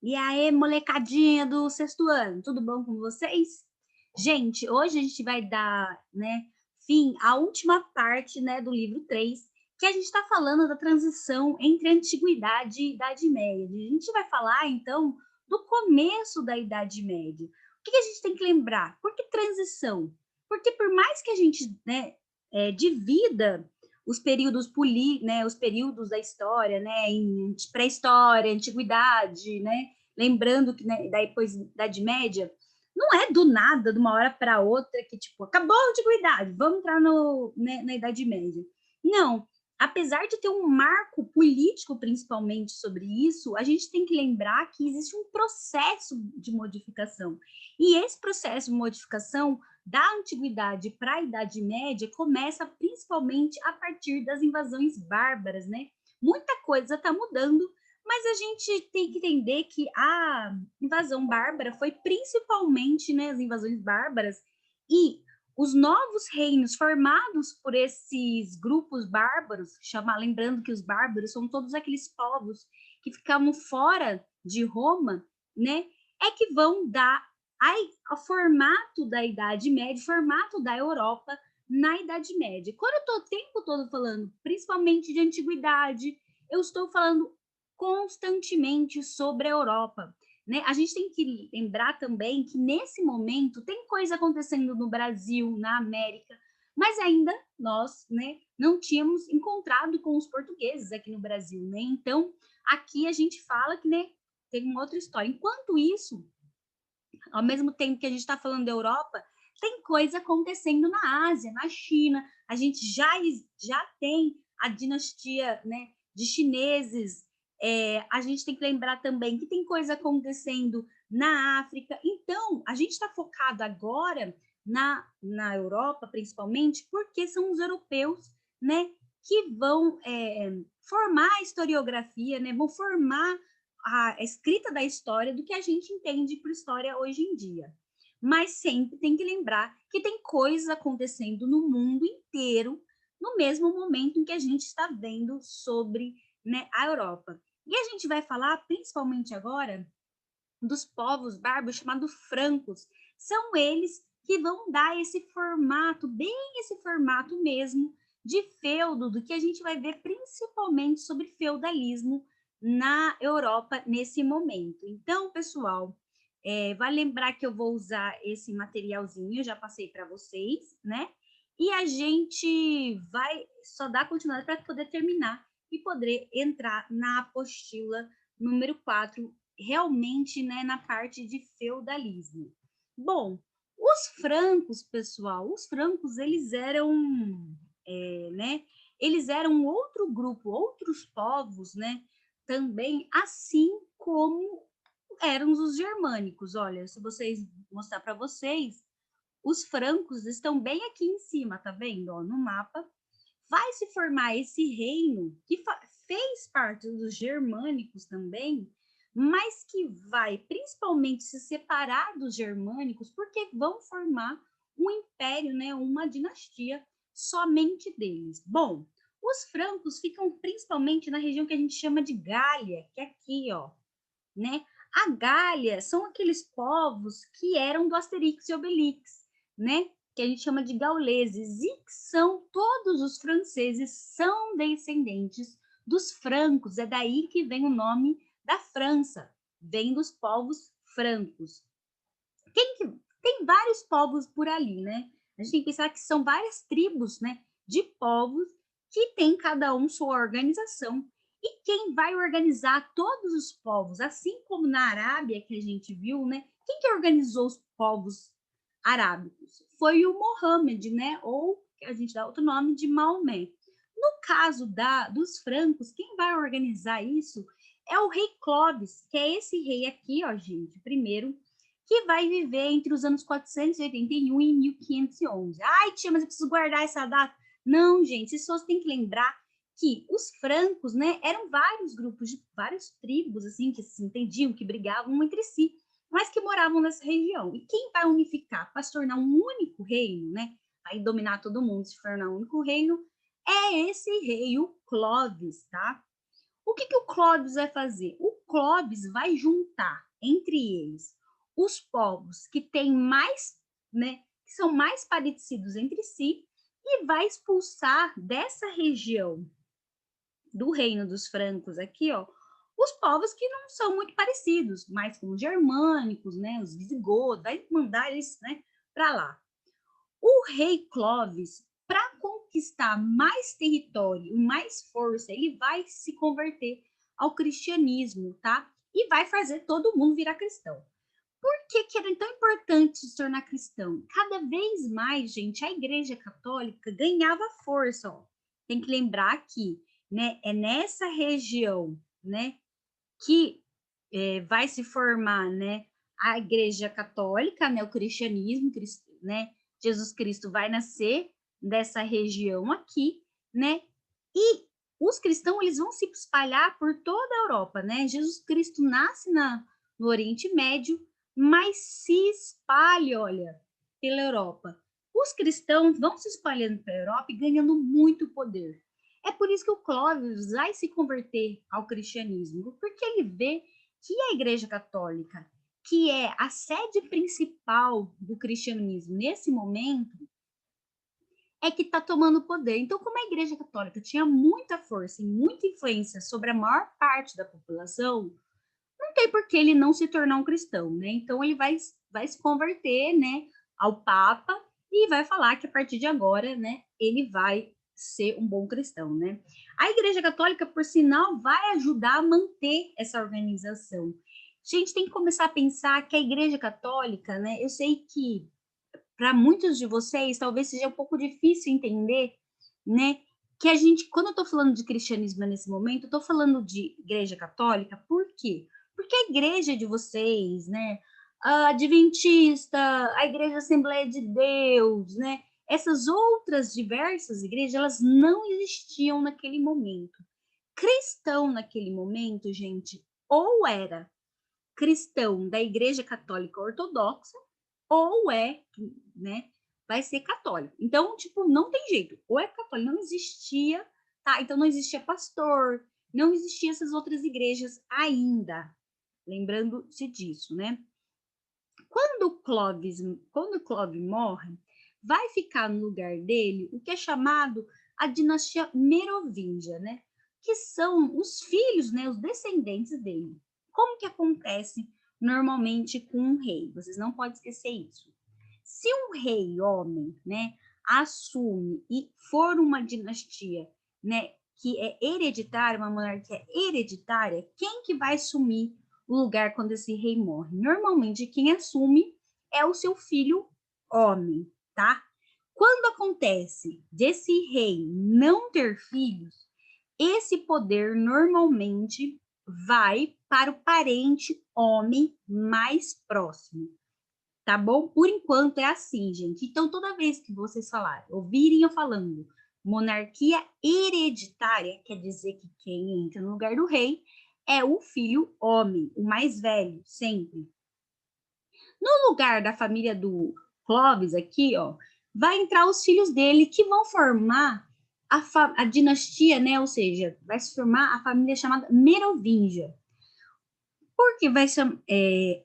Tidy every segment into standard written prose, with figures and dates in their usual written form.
E aí, molecadinha do sexto ano, tudo bom com vocês? Gente, hoje a gente vai dar, fim à última parte, do livro 3, que a gente está falando da transição entre a Antiguidade e Idade Média. A gente vai falar, então, do começo da Idade Média. O que a gente tem que lembrar? Por que transição? Porque por mais que a gente, divida os períodos os períodos da história, em pré-história, antiguidade, lembrando que depois da Idade Média, não é do nada, de uma hora para outra, que tipo, acabou a antiguidade, vamos entrar na Idade Média. Não, apesar de ter um marco político, principalmente, sobre isso, a gente tem que lembrar que existe um processo de modificação. E esse processo de modificação da antiguidade para a Idade Média começa principalmente a partir das invasões bárbaras, né? Muita coisa está mudando, mas a gente tem que entender que a invasão bárbara foi principalmente, as invasões bárbaras e os novos reinos formados por esses grupos bárbaros, lembrando que os bárbaros são todos aqueles povos que ficavam fora de Roma, né? É que vão dar ao formato da Idade Média, formato da Europa na Idade Média. Quando eu estou o tempo todo falando, principalmente de antiguidade, eu estou falando constantemente sobre a Europa. Né? A gente tem que lembrar também que nesse momento tem coisa acontecendo no Brasil, na América, mas ainda nós, não tínhamos encontrado com os portugueses aqui no Brasil, né? Então, aqui a gente fala que, tem uma outra história. Enquanto isso, ao mesmo tempo que a gente está falando da Europa, tem coisa acontecendo na Ásia, na China. A gente já tem a dinastia, de chineses. A gente tem que lembrar também que tem coisa acontecendo na África. Então, a gente está focado agora na Europa, principalmente, porque são os europeus, que vão formar a historiografia, vão formar a escrita da história do que a gente entende por história hoje em dia. Mas sempre tem que lembrar que tem coisas acontecendo no mundo inteiro no mesmo momento em que a gente está vendo sobre, a Europa. E a gente vai falar, principalmente agora, dos povos bárbaros chamados francos. São eles que vão dar esse formato, bem esse formato mesmo, de feudo, do que a gente vai ver principalmente sobre feudalismo na Europa nesse momento. Então, pessoal, vai lembrar que eu vou usar esse materialzinho, já passei para vocês, né? E a gente vai só dar continuidade para poder terminar e poder entrar na apostila número 4, realmente, na parte de feudalismo. Bom, os francos, pessoal, os francos, eles eram, eles eram outro grupo, outros povos, também, assim como eram os germânicos. Olha, se vocês mostrar para vocês, os francos estão bem aqui em cima, tá vendo? Ó, no mapa, vai se formar esse reino que fez parte dos germânicos também, mas que vai principalmente se separar dos germânicos porque vão formar um império, uma dinastia somente deles. Bom, os francos ficam principalmente na região que a gente chama de Gália, que é aqui, ó, né? A Gália são aqueles povos que eram do Asterix e Obelix, né? Que a gente chama de gauleses, e que são todos os franceses são descendentes dos francos. É daí que vem o nome da França, vem dos povos francos. Tem vários povos por ali, né? A gente tem que pensar que são várias tribos, de povos que tem cada um sua organização. E quem vai organizar todos os povos, assim como na Arábia que a gente viu, Quem que organizou os povos arábicos? Foi o Mohammed, Ou que a gente dá outro nome de Maomé. No caso dos francos, quem vai organizar isso é o rei Clovis, que é esse rei aqui, ó, gente, primeiro, que vai viver entre os anos 481 e 1511. Ai, tia, mas eu preciso guardar essa data. Não, gente, vocês só têm que lembrar que os francos, eram vários grupos, de várias tribos, assim, que se entendiam, que brigavam entre si, mas que moravam nessa região. E quem vai unificar para se tornar um único reino, aí dominar todo mundo, se tornar um único reino, é esse rei, o Clovis, tá? O que o Clovis vai fazer? O Clovis vai juntar entre eles os povos que têm mais, né, que são mais parecidos entre si, e vai expulsar dessa região do reino dos francos aqui, ó, os povos que não são muito parecidos, mais como os germânicos, né, os visigodos, vai mandar eles, né, para lá. O rei Clovis, para conquistar mais território e mais força, ele vai se converter ao cristianismo, tá? E vai fazer todo mundo virar cristão. Por que, que era tão importante se tornar cristão? Cada vez mais, gente, a Igreja Católica ganhava força, ó. Tem que lembrar que, né, é nessa região, né, que vai se formar, né, a Igreja Católica, né, o cristianismo, né, Jesus Cristo vai nascer dessa região aqui, né, e os cristãos eles vão se espalhar por toda a Europa, né? Jesus Cristo nasce no Oriente Médio, mas se espalha, olha, pela Europa. Os cristãos vão se espalhando pela Europa e ganhando muito poder. É por isso que o Clovis vai se converter ao cristianismo, porque ele vê que a Igreja Católica, que é a sede principal do cristianismo nesse momento, é que está tomando poder. Então, como a Igreja Católica tinha muita força e muita influência sobre a maior parte da população, não tem por que ele não se tornar um cristão, né? Então, ele vai se converter, né, ao Papa e vai falar que a partir de agora, né, ele vai ser um bom cristão, né? A Igreja Católica, por sinal, vai ajudar a manter essa organização. Gente, tem que começar a pensar que a Igreja Católica, né? Eu sei que para muitos de vocês talvez seja um pouco difícil entender, né? Que a gente, quando eu estou falando de cristianismo nesse momento, eu estou falando de Igreja Católica, por quê? Porque a igreja de vocês, né? A Adventista, a Igreja Assembleia de Deus, né? Essas outras diversas igrejas, elas não existiam naquele momento. Cristão naquele momento, gente, ou era cristão da Igreja Católica Ortodoxa, ou né, vai ser católico. Então, tipo, não tem jeito. Ou é católico, não existia, tá? Então não existia pastor, não existia essas outras igrejas ainda. Lembrando-se disso, né? Quando o Clovis morre, vai ficar no lugar dele o que é chamado a dinastia Merovingia, né? Que são os filhos, né, os descendentes dele. Como que acontece normalmente com um rei? Vocês não podem esquecer isso. Se um rei homem, né, assume e for uma dinastia, né, que é hereditária, uma monarquia hereditária, quem que vai assumir o lugar quando esse rei morre? Normalmente quem assume é o seu filho homem, tá? Quando acontece desse rei não ter filhos, esse poder normalmente vai para o parente homem mais próximo. Tá bom? Por enquanto é assim, gente. Então, toda vez que vocês falarem, ouvirem eu falando monarquia hereditária, quer dizer que quem entra no lugar do rei é o filho homem, o mais velho, sempre. No lugar da família do Clovis aqui, ó, vai entrar os filhos dele que vão formar a dinastia, né? Ou seja, vai se formar a família chamada Merovingia. Porque vai chamar,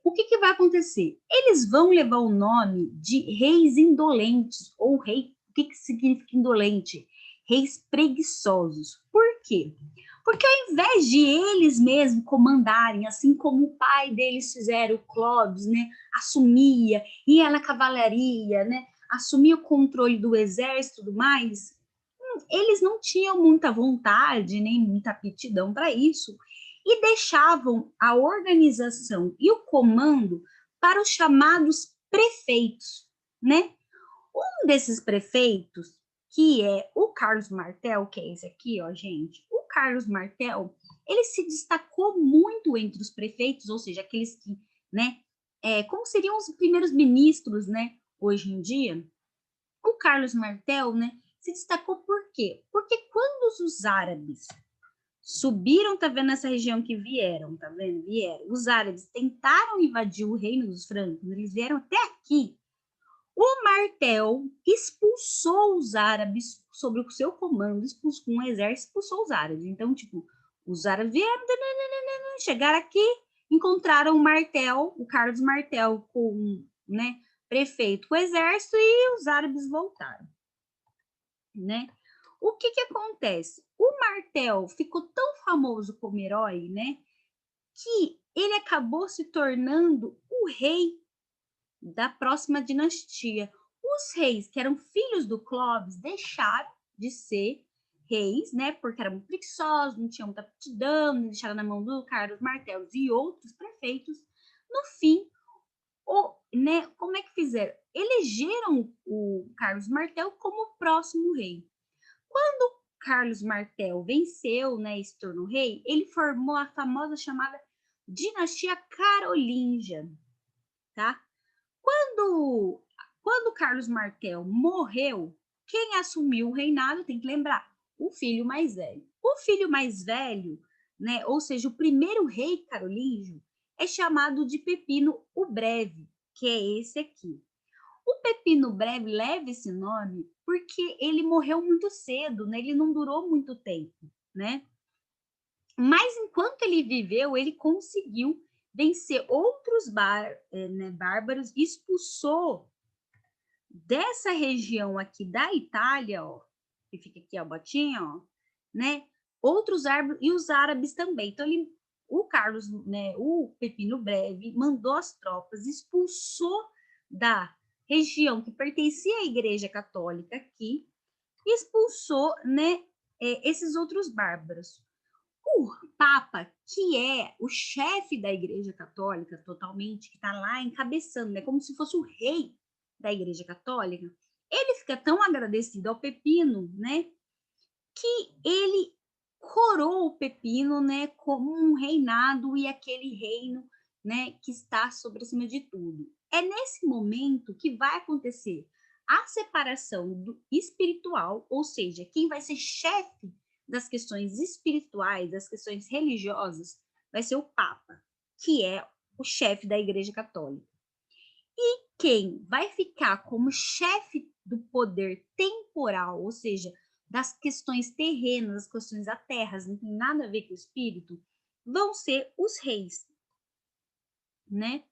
o que vai acontecer? Eles vão levar o nome de reis indolentes, ou rei, o que significa indolente? Reis preguiçosos. Por quê? Porque ao invés de eles mesmos comandarem, assim como o pai deles fizeram, o Clovis, né, assumia, ia na cavalaria, né, assumia o controle do exército e tudo mais, eles não tinham muita vontade, nem muita aptidão para isso, e deixavam a organização e o comando para os chamados prefeitos, né? Um desses prefeitos, que é o Carlos Martel, que é esse aqui, ó, gente. O Carlos Martel, ele se destacou muito entre os prefeitos, ou seja, aqueles que, né, como seriam os primeiros ministros, né, hoje em dia. O Carlos Martel, né, se destacou por quê? Porque quando os árabes subiram, tá vendo essa região que vieram, tá vendo? Vieram. Os árabes tentaram invadir o reino dos francos, eles vieram até aqui. O Martel expulsou os árabes sob o seu comando, expulsou com um exército, expulsou os árabes. Então, tipo, Os árabes vieram, chegaram aqui, encontraram o Martel, o Carlos Martel com, né, prefeito, com o exército, e os árabes voltaram, né? O que que acontece? O Martel ficou tão famoso como herói, né, que ele acabou se tornando o rei da próxima dinastia. Os reis que eram filhos do Clovis deixaram de ser reis, né, porque eram preguiçosos, não tinham muita aptidão, deixaram na mão do Carlos Martel e outros prefeitos. No fim, né, como é que fizeram? Elegeram o Carlos Martel como o próximo rei. Quando Carlos Martel venceu, né, e se tornou rei, ele formou a famosa chamada dinastia carolíngia, tá? Quando Carlos Martel morreu, quem assumiu o reinado, tem que lembrar, o filho mais velho. O filho mais velho, né, ou seja, o primeiro rei carolíngio, é chamado de Pepino o Breve, que é esse aqui. O Pepino Breve leva esse nome porque ele morreu muito cedo, né? Ele não durou muito tempo, né? Mas enquanto ele viveu, ele conseguiu vencer outros bárbaros, expulsou dessa região aqui da Itália, ó, que fica aqui a botinha, ó, né? Outros árabes e os árabes também. Então o Carlos, né, o Pepino Breve mandou as tropas, expulsou da região que pertencia à Igreja Católica aqui, expulsou, né, esses outros bárbaros. O Papa, que é o chefe da Igreja Católica totalmente, que está lá encabeçando, né, como se fosse o rei da Igreja Católica, ele fica tão agradecido ao Pepino, né, que ele coroou o Pepino, né, como um reinado e aquele reino, né, que está sobre cima de tudo. É nesse momento que vai acontecer a separação do espiritual, ou seja, quem vai ser chefe das questões espirituais, das questões religiosas, vai ser o Papa, que é o chefe da Igreja Católica. E quem vai ficar como chefe do poder temporal, ou seja, das questões terrenas, das questões da terra, não tem nada a ver com o espírito, vão ser os reis, né?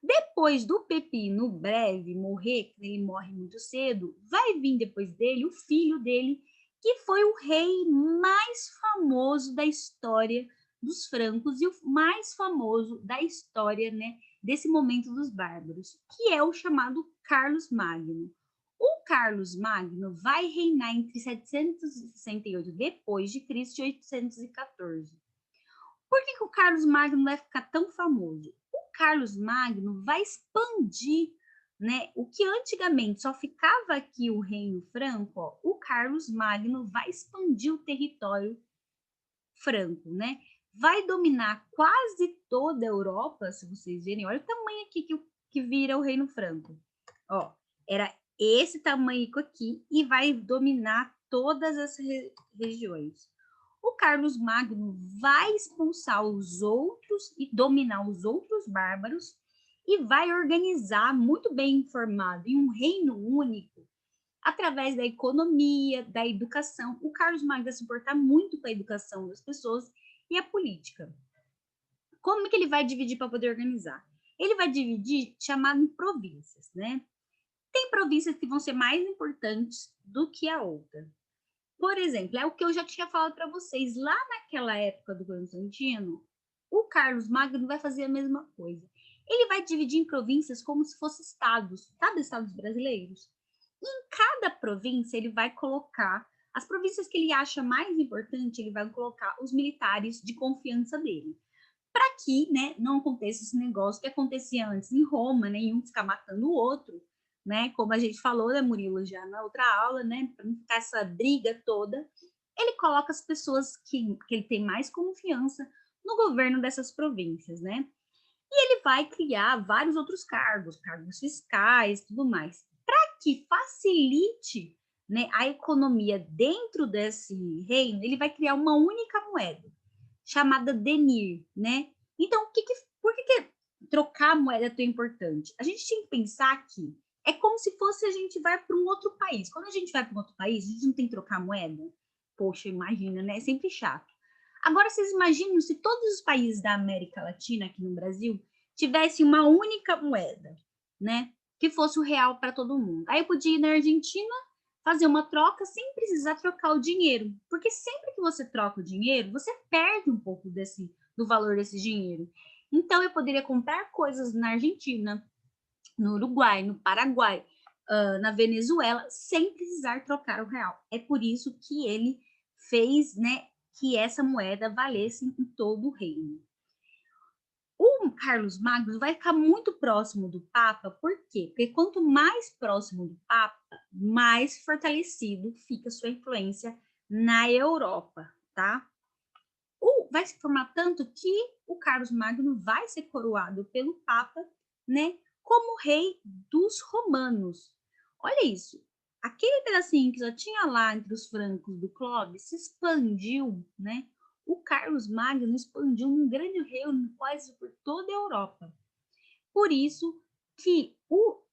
Depois do Pepino Breve morrer, que ele morre muito cedo, vai vir depois dele o filho dele, que foi o rei mais famoso da história dos francos e o mais famoso da história, né, desse momento dos bárbaros, que é o chamado Carlos Magno. O Carlos Magno vai reinar entre 768 depois de Cristo e 814. Por que o Carlos Magno vai ficar tão famoso? O Carlos Magno vai expandir, né? O que antigamente só ficava aqui o Reino Franco, ó, o Carlos Magno vai expandir o território franco, né? Vai dominar quase toda a Europa, se vocês verem. Olha o tamanho aqui que vira o Reino Franco. Ó, era esse tamanho aqui e vai dominar todas as regiões. O Carlos Magno vai expulsar os outros e dominar os outros bárbaros e vai organizar, muito bem informado, em um reino único, através da economia, da educação. O Carlos Magno vai se importar muito com a educação das pessoas e a política. Como é que ele vai dividir para poder organizar? Ele vai dividir chamado em províncias, né? Tem províncias que vão ser mais importantes do que a outra. Por exemplo, é o que eu já tinha falado para vocês, lá naquela época do Constantino, o Carlos Magno vai fazer a mesma coisa. Ele vai dividir em províncias como se fossem estados, sabe, estados brasileiros? E em cada província ele vai colocar as províncias que ele acha mais importante, ele vai colocar os militares de confiança dele. Para que, né, não aconteça esse negócio que acontecia antes em Roma, né, um ficar matando o outro, né, como a gente falou, né, Murilo, já na outra aula, né, para não ficar essa briga toda, ele coloca as pessoas que ele tem mais confiança no governo dessas províncias, né? E ele vai criar vários outros cargos, cargos fiscais, tudo mais, para que facilite, né, a economia dentro desse reino. Ele vai criar uma única moeda, chamada denir, né? Então, por que trocar a moeda é tão importante? A gente tem que pensar que é como se fosse a gente vai para um outro país. Quando a gente vai para um outro país, a gente não tem que trocar a moeda. Poxa, imagina, né? É sempre chato. Agora, vocês imaginam se todos os países da América Latina, aqui no Brasil, tivessem uma única moeda, né? Que fosse o real para todo mundo. Aí eu podia ir na Argentina, fazer uma troca sem precisar trocar o dinheiro. Porque sempre que você troca o dinheiro, você perde um pouco do valor desse dinheiro. Então, eu poderia comprar coisas na Argentina, no Uruguai, no Paraguai, na Venezuela, sem precisar trocar o real. É por isso que ele fez, né, que essa moeda valesse em todo o reino. O Carlos Magno vai ficar muito próximo do Papa, por quê? Porque quanto mais próximo do Papa, mais fortalecido fica sua influência na Europa, tá? Vai se formar tanto que o Carlos Magno vai ser coroado pelo Papa, né, como rei dos romanos. Olha isso. Aquele pedacinho que já tinha lá entre os francos do Clovis se expandiu, né? O Carlos Magno expandiu um grande reino quase por toda a Europa. Por isso que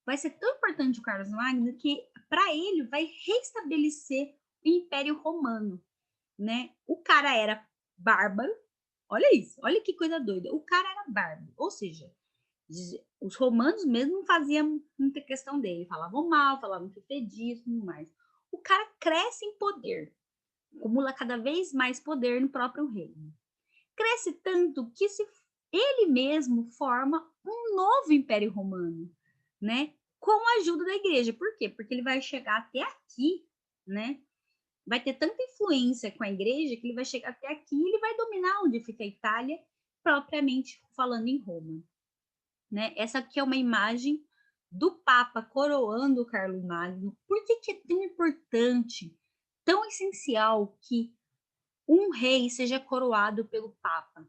vai ser tão importante o Carlos Magno que para ele vai restabelecer o Império Romano, né? O cara era bárbaro, olha isso, olha que coisa doida. O cara era bárbaro, ou seja, os romanos mesmo não faziam muita questão dele, falavam mal, falavam que fedia e tudo mais. O cara cresce em poder, acumula cada vez mais poder no próprio reino. Cresce tanto que ele mesmo forma um novo Império Romano, né? Com a ajuda da igreja. Por quê? Porque ele vai chegar até aqui, né? Vai ter tanta influência com a igreja que ele vai chegar até aqui e ele vai dominar onde fica a Itália, propriamente falando em Roma. Né? Essa aqui é uma imagem do Papa coroando o Carlos Magno. Por que é tão importante, tão essencial que um rei seja coroado pelo Papa?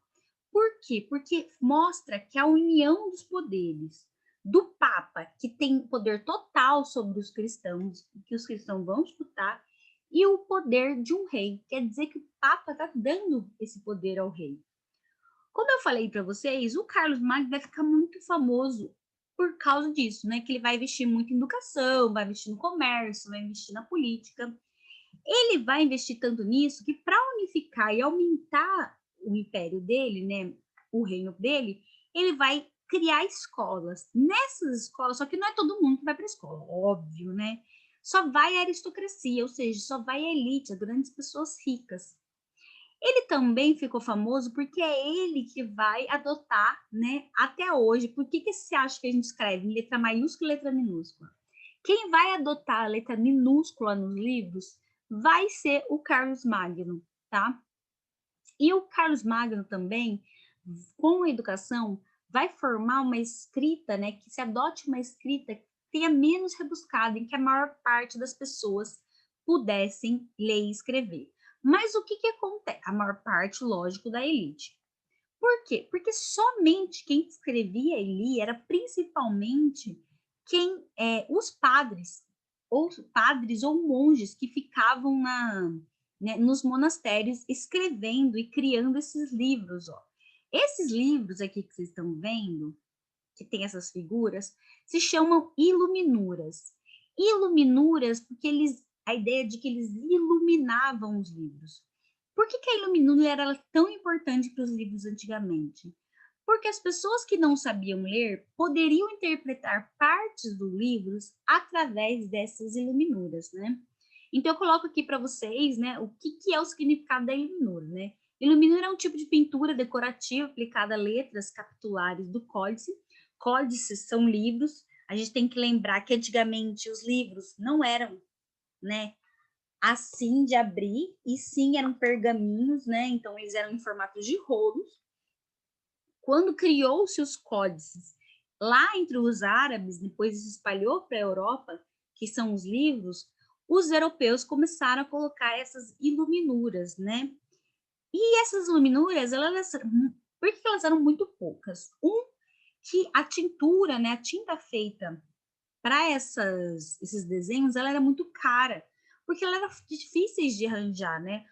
Por quê? Porque mostra que a união dos poderes do Papa, que tem poder total sobre os cristãos, que os cristãos vão disputar, e o poder de um rei. Quer dizer que o Papa está dando esse poder ao rei. Como eu falei para vocês, o Carlos Magno vai ficar muito famoso por causa disso, né? Que ele vai investir muito em educação, vai investir no comércio, vai investir na política. Ele vai investir tanto nisso que para unificar e aumentar o império dele, né, o reino dele, ele vai criar escolas. Nessas escolas, só que não é todo mundo que vai para a escola, óbvio, né? Só vai a aristocracia, ou seja, só vai a elite, as grandes pessoas ricas. Ele também ficou famoso porque é ele que vai adotar, né, até hoje. Por que você acha que a gente escreve em letra maiúscula e letra minúscula? Quem vai adotar a letra minúscula nos livros vai ser o Carlos Magno, tá? E o Carlos Magno também, com a educação, vai formar uma escrita, né, que se adote uma escrita que tenha menos rebuscada, em que a maior parte das pessoas pudessem ler e escrever. Mas o que acontece? A maior parte, lógico, da elite. Por quê? Porque somente quem escrevia e lia era principalmente os padres ou monges que ficavam nos monastérios escrevendo e criando esses livros. Ó. Esses livros aqui que vocês estão vendo, que tem essas figuras, se chamam iluminuras. Iluminuras porque a ideia de que eles iluminavam os livros. Por que a iluminura era tão importante para os livros antigamente? Porque as pessoas que não sabiam ler poderiam interpretar partes dos livros através dessas iluminuras, né? Então eu coloco aqui para vocês, né, o que é o significado da iluminura, né? Iluminura é um tipo de pintura decorativa aplicada a letras capitulares do códice. Códices são livros. A gente tem que lembrar que antigamente os livros não eram, né, assim de abrir, e sim eram pergaminhos, né? Então eles eram em formato de rolos. Quando criou-se os códices lá entre os árabes, depois se espalhou para a Europa, que são os livros, os europeus começaram a colocar essas iluminuras, né? E essas iluminuras, por que elas eram muito poucas? Que a tintura, né, a tinta feita para esses desenhos, ela era muito cara, porque ela era difíceis de arranjar, né?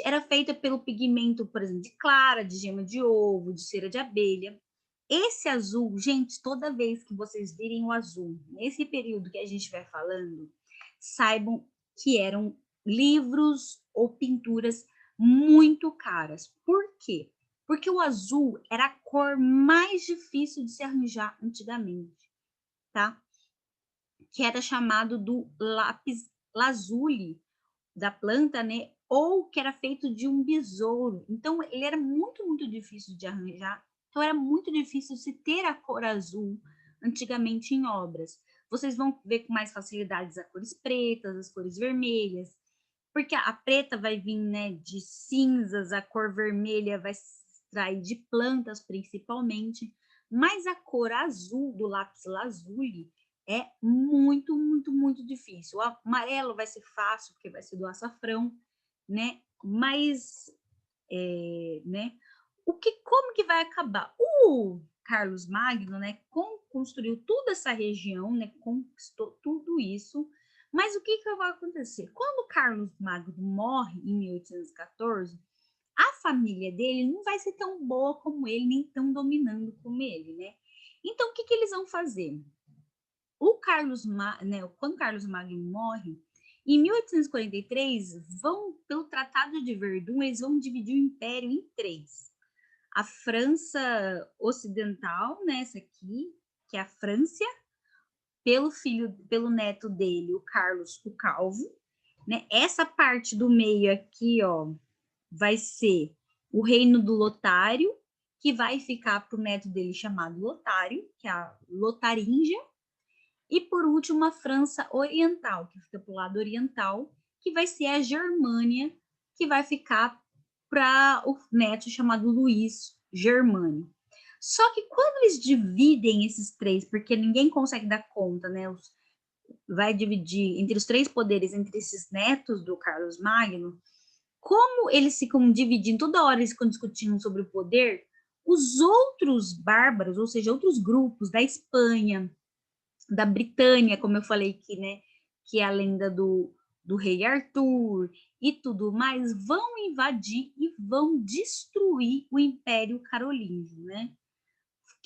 Era feita pelo pigmento, por exemplo, de clara, de gema de ovo, de cera de abelha. Esse azul, gente, toda vez que vocês virem o azul, nesse período que a gente vai falando, saibam que eram livros ou pinturas muito caras. Por quê? Porque o azul era a cor mais difícil de se arranjar antigamente, tá? Que era chamado do lápis lazuli da planta, né? Ou que era feito de um besouro. Então, ele era muito, muito difícil de arranjar. Então, era muito difícil se ter a cor azul antigamente em obras. Vocês vão ver com mais facilidade as cores pretas, as cores vermelhas, porque a preta vai vir, né, de cinzas, a cor vermelha vai se extrair de plantas principalmente, mas a cor azul do lápis lazuli é muito, muito, muito difícil. O amarelo vai ser fácil, porque vai ser do açafrão, né? Mas, né? Como que vai acabar? O Carlos Magno, né, construiu toda essa região, né, conquistou tudo isso, mas o que vai acontecer? Quando Carlos Magno morre em 1814, a família dele não vai ser tão boa como ele, nem tão dominando como ele, né? Então, o que eles vão fazer? Quando Carlos Magno morre, em 1843, pelo Tratado de Verdun, eles vão dividir o império em três. A França Ocidental, né, essa aqui, que é a França, pelo neto dele, o Carlos o Calvo, né? Essa parte do meio aqui, ó, vai ser o reino do Lotário, que vai ficar para o neto dele chamado Lotário, que é a Lotaringia. E por último, a França Oriental, que fica para o lado oriental, que vai ser a Germânia, que vai ficar para o neto chamado Luís Germânico. Só que quando eles dividem esses três, porque ninguém consegue dar conta, né? Vai dividir entre os três poderes, entre esses netos do Carlos Magno, como eles ficam dividindo, toda hora eles ficam discutindo sobre o poder, os outros bárbaros, ou seja, outros grupos da Espanha, da Britânia, como eu falei aqui, né? Que é a lenda do rei Arthur e tudo mais, vão invadir e vão destruir o Império Carolíngio, né?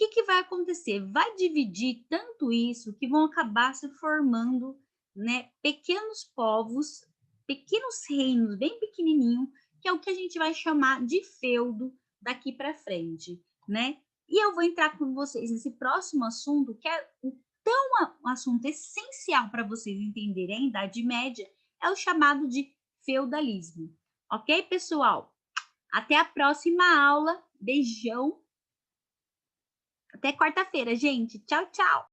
O que vai acontecer? Vai dividir tanto isso que vão acabar se formando, né, pequenos povos, pequenos reinos bem pequenininho, que é o que a gente vai chamar de feudo daqui para frente, né? E eu vou entrar com vocês nesse próximo assunto, que é um assunto essencial para vocês entenderem a Idade Média, é o chamado de feudalismo. Ok, pessoal? Até a próxima aula. Beijão. Até quarta-feira, gente. Tchau, tchau.